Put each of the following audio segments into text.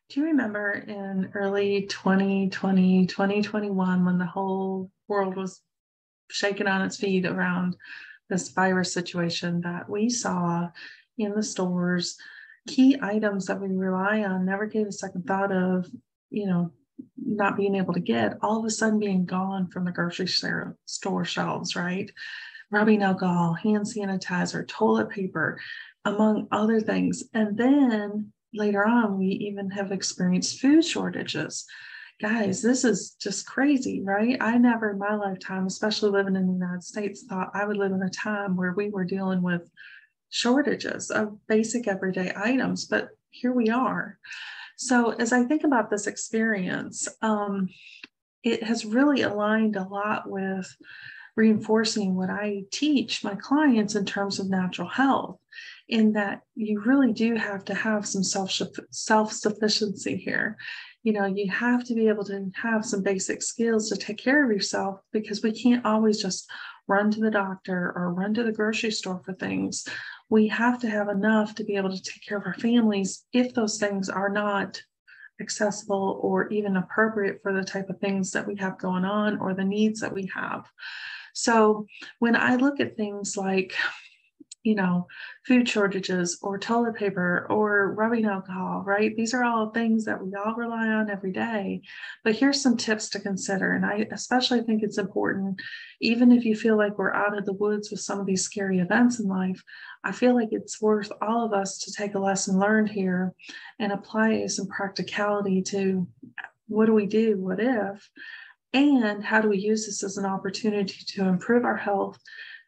Do you remember in early 2020, 2021, when the whole world was shaken on its feet around this virus situation, that we saw in the stores key items that we rely on, never gave a second thought of, you know, not being able to get, all of a sudden being gone from the grocery store shelves, right? Rubbing alcohol, hand sanitizer, toilet paper, among other things. And then later on, we even have experienced food shortages. Guys, this is just crazy, right? I never in my lifetime, especially living in the United States, thought I would live in a time where we were dealing with shortages of basic everyday items, but here we are. So as I think about this experience, it has really aligned a lot with reinforcing what I teach my clients in terms of natural health, in that you really do have to have some self-sufficiency here. You have to be able to have some basic skills to take care of yourself, because we can't always just run to the doctor or run to the grocery store for things. We have to have enough to be able to take care of our families if those things are not accessible or even appropriate for the type of things that we have going on or the needs that we have. So when I look at things like, food shortages or toilet paper or rubbing alcohol, right? These are all things that we all rely on every day. But here's some tips to consider. And I especially think it's important, even if you feel like we're out of the woods with some of these scary events in life, I feel like it's worth all of us to take a lesson learned here and apply some practicality to what do we do, what if, and how do we use this as an opportunity to improve our health,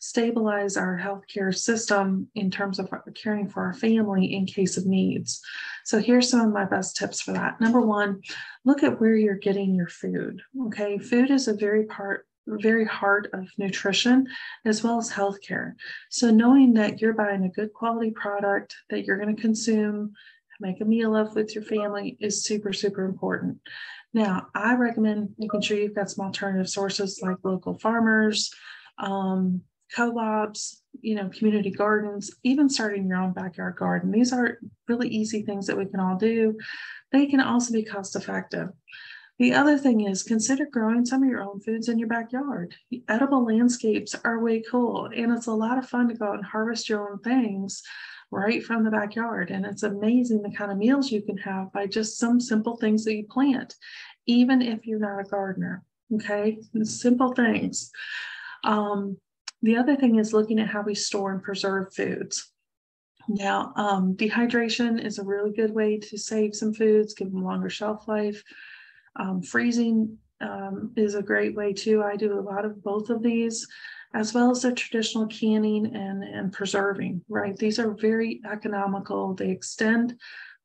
stabilize our healthcare system in terms of caring for our family in case of needs. So here's some of my best tips for that. Number one, look at where you're getting your food. Okay, food is a very heart of nutrition as well as healthcare. So knowing that you're buying a good quality product that you're going to consume, make a meal of with your family is super, super important. Now, I recommend making sure you've got some alternative sources like local farmers, co-ops, community gardens, even starting your own backyard garden. These are really easy things that we can all do. They can also be cost effective. The other thing is consider growing some of your own foods in your backyard. Edible landscapes are way cool, and it's a lot of fun to go out and harvest your own things right from the backyard. And it's amazing the kind of meals you can have by just some simple things that you plant, even if you're not a gardener. Okay, simple things. The other thing is looking at how we store and preserve foods. Now, dehydration is a really good way to save some foods, give them longer shelf life. Freezing is a great way too. I do a lot of both of these, as well as the traditional canning and preserving, right? These are very economical. They extend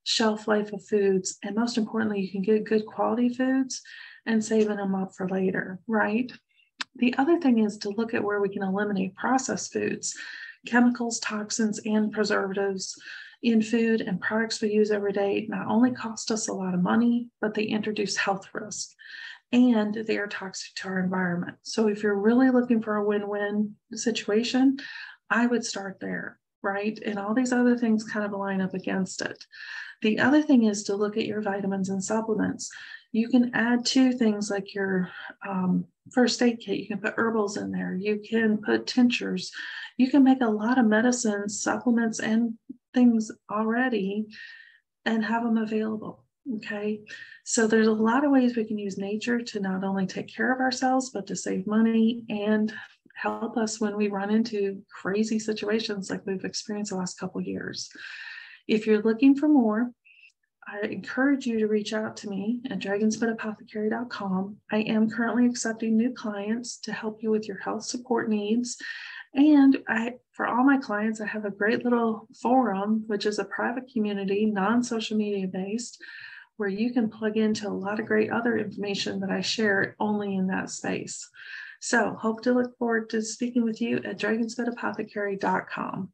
shelf life of foods. And most importantly, you can get good quality foods and saving them up for later, right? The other thing is to look at where we can eliminate processed foods, chemicals, toxins, and preservatives in food and products we use every day not only cost us a lot of money, but they introduce health risk and they are toxic to our environment. So if you're really looking for a win-win situation, I would start there, right? And all these other things kind of line up against it. The other thing is to look at your vitamins and supplements. You can add to things like your first aid kit. You can put herbals in there. You can put tinctures. You can make a lot of medicines, supplements, and things already and have them available. Okay. So there's a lot of ways we can use nature to not only take care of ourselves, but to save money and help us when we run into crazy situations like we've experienced the last couple of years. If you're looking for more, I encourage you to reach out to me at dragonspitapothecary.com. I am currently accepting new clients to help you with your health support needs. And for all my clients, I have a great little forum, which is a private community, non-social media based, where you can plug into a lot of great other information that I share only in that space. So hope to look forward to speaking with you at dragonspitapothecary.com.